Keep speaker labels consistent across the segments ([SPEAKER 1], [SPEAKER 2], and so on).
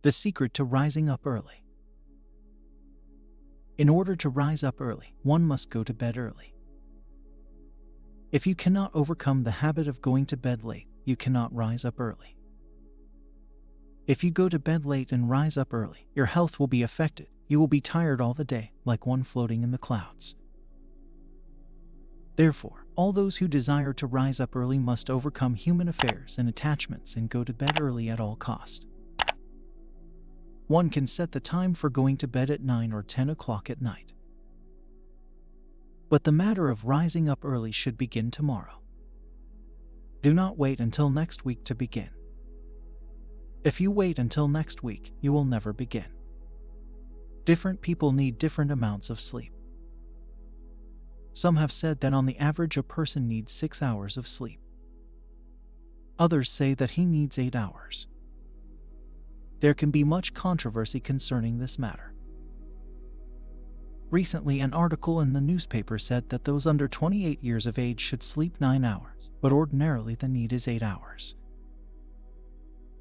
[SPEAKER 1] The secret to rising up early. In order to rise up early, one must go to bed early. If you cannot overcome the habit of going to bed late, you cannot rise up early. If you go to bed late and rise up early, your health will be affected. You will be tired all the day, like one floating in the clouds. Therefore, all those who desire to rise up early must overcome human affairs and attachments and go to bed early at all cost. One can set the time for going to bed at 9 or 10 o'clock at night. But the matter of rising up early should begin tomorrow. Do not wait until next week to begin. If you wait until next week, you will never begin. Different people need different amounts of sleep. Some have said that on the average a person needs 6 hours of sleep. Others say that he needs 8 hours. There can be much controversy concerning this matter. Recently, an article in the newspaper said that those under 28 years of age should sleep 9 hours, but ordinarily the need is 8 hours.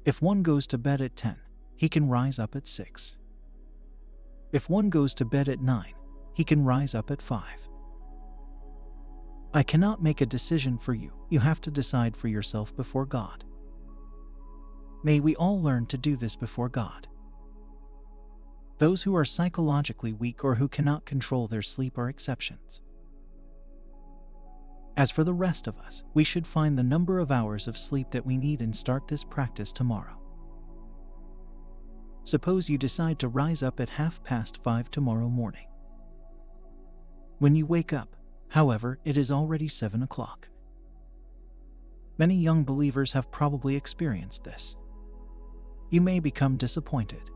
[SPEAKER 1] If one goes to bed at 10, he can rise up at 6. If one goes to bed at 9, he can rise up at 5. I cannot make a decision for you. You have to decide for yourself before God. May we all learn to do this before God. Those who are psychologically weak or who cannot control their sleep are exceptions. As for the rest of us, we should find the number of hours of sleep that we need and start this practice tomorrow. Suppose you decide to rise up at 5:30 tomorrow morning. When you wake up, however, it is already 7 o'clock. Many young believers have probably experienced this. You may become disappointed.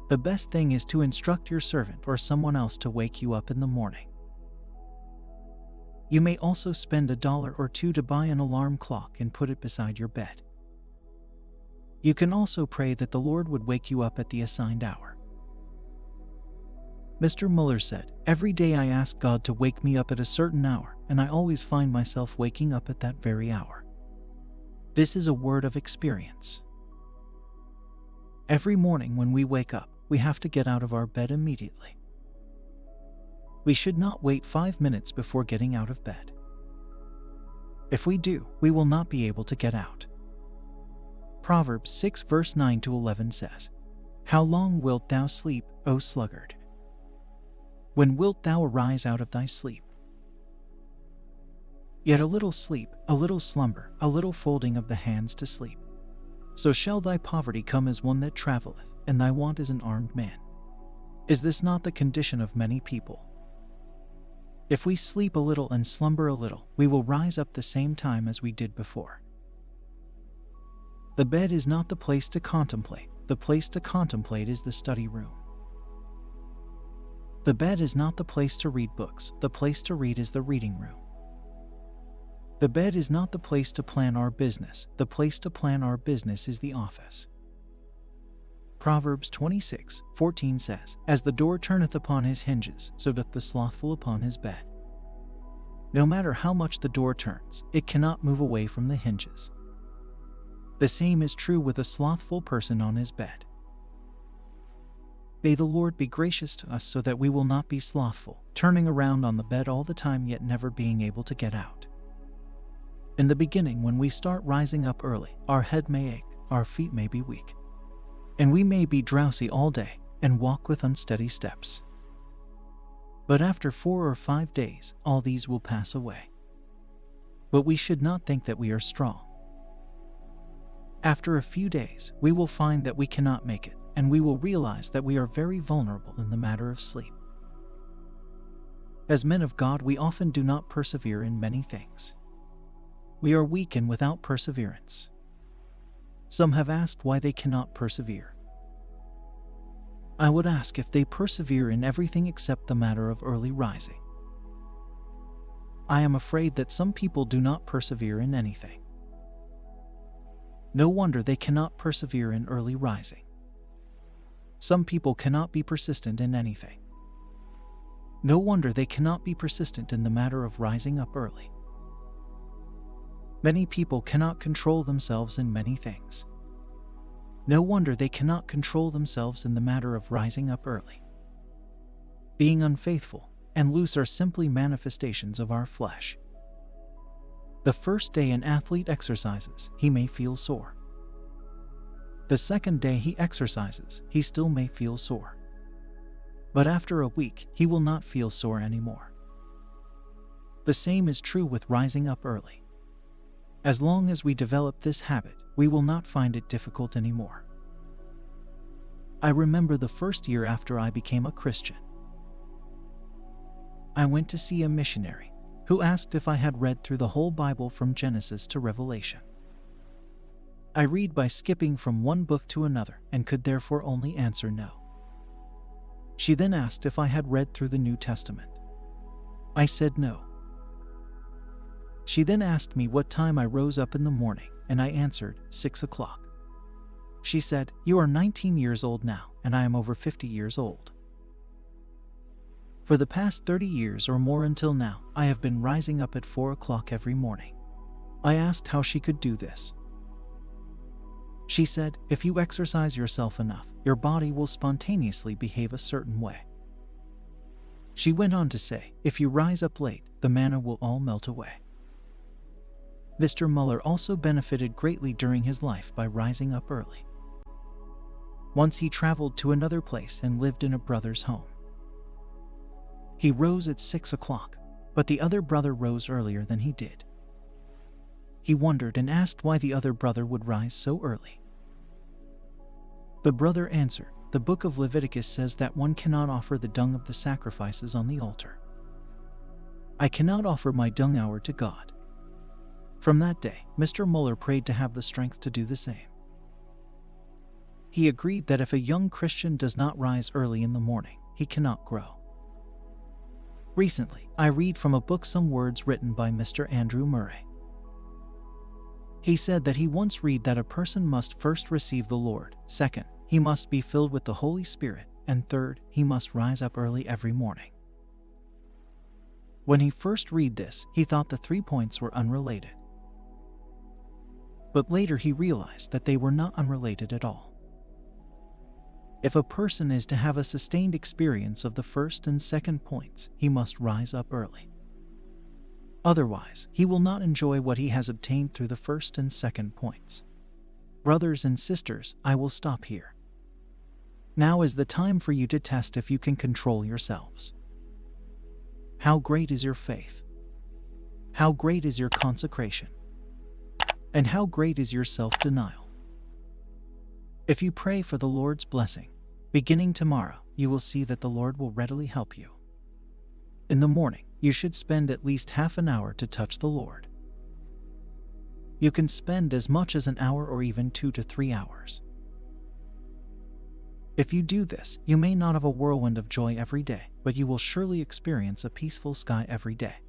[SPEAKER 1] The best thing is to instruct your servant or someone else to wake you up in the morning. You may also spend $1 or $2 to buy an alarm clock and put it beside your bed. You can also pray that the Lord would wake you up at the assigned hour. Mr. Muller said, "Every day I ask God to wake me up at a certain hour, and I always find myself waking up at that very hour." This is a word of experience. Every morning when we wake up, we have to get out of our bed immediately. We should not wait 5 minutes before getting out of bed. If we do, we will not be able to get out. Proverbs 6 verse 9 to 11 says, "How long wilt thou sleep, O sluggard? When wilt thou arise out of thy sleep? Yet a little sleep, a little slumber, a little folding of the hands to sleep. So shall thy poverty come as one that travelleth, and thy want as an armed man." Is this not the condition of many people? If we sleep a little and slumber a little, we will rise up the same time as we did before. The bed is not the place to contemplate. The place to contemplate is the study room. The bed is not the place to read books. The place to read is the reading room. The bed is not the place to plan our business. The place to plan our business is the office. Proverbs 26:14 says, "As the door turneth upon his hinges, so doth the slothful upon his bed." No matter how much the door turns, it cannot move away from the hinges. The same is true with a slothful person on his bed. May the Lord be gracious to us so that we will not be slothful, turning around on the bed all the time yet never being able to get out. In the beginning, when we start rising up early, our head may ache, our feet may be weak, and we may be drowsy all day and walk with unsteady steps. But after 4 or 5 days, all these will pass away. But we should not think that we are strong. After a few days, we will find that we cannot make it, and we will realize that we are very vulnerable in the matter of sleep. As men of God, we often do not persevere in many things. We are weak and without perseverance. Some have asked why they cannot persevere. I would ask if they persevere in everything except the matter of early rising. I am afraid that some people do not persevere in anything. No wonder they cannot persevere in early rising. Some people cannot be persistent in anything. No wonder they cannot be persistent in the matter of rising up early. Many people cannot control themselves in many things. No wonder they cannot control themselves in the matter of rising up early. Being unfaithful and loose are simply manifestations of our flesh. The first day an athlete exercises, he may feel sore. The second day he exercises, he still may feel sore. But after a week, he will not feel sore anymore. The same is true with rising up early. As long as we develop this habit, we will not find it difficult anymore. I remember the first year after I became a Christian. I went to see a missionary who asked if I had read through the whole Bible from Genesis to Revelation. I read by skipping from one book to another and could therefore only answer no. She then asked if I had read through the New Testament. I said no. She then asked me what time I rose up in the morning, and I answered 6 o'clock. She said, "You are 19 years old now, and I am over 50 years old. For the past 30 years or more until now, I have been rising up at 4 o'clock every morning." I asked how she could do this. She said, "If you exercise yourself enough, your body will spontaneously behave a certain way." She went on to say, "If you rise up late, the manna will all melt away." Mr. Muller also benefited greatly during his life by rising up early. Once he traveled to another place and lived in a brother's home. He rose at 6 o'clock, but the other brother rose earlier than he did. He wondered and asked why the other brother would rise so early. The brother answered, "The book of Leviticus says that one cannot offer the dung of the sacrifices on the altar. I cannot offer my dung hour to God." From that day, Mr. Muller prayed to have the strength to do the same. He agreed that if a young Christian does not rise early in the morning, he cannot grow. Recently, I read from a book some words written by Mr. Andrew Murray. He said that he once read that a person must first receive the Lord, second, he must be filled with the Holy Spirit, and third, he must rise up early every morning. When he first read this, he thought the 3 points were unrelated. But later he realized that they were not unrelated at all. If a person is to have a sustained experience of the first and second points, he must rise up early. Otherwise, he will not enjoy what he has obtained through the first and second points. Brothers and sisters, I will stop here. Now is the time for you to test if you can control yourselves. How great is your faith? How great is your consecration? And how great is your self-denial? If you pray for the Lord's blessing, beginning tomorrow, you will see that the Lord will readily help you. In the morning, you should spend at least half an hour to touch the Lord. You can spend as much as an hour or even 2 to 3 hours. If you do this, you may not have a whirlwind of joy every day, but you will surely experience a peaceful sky every day.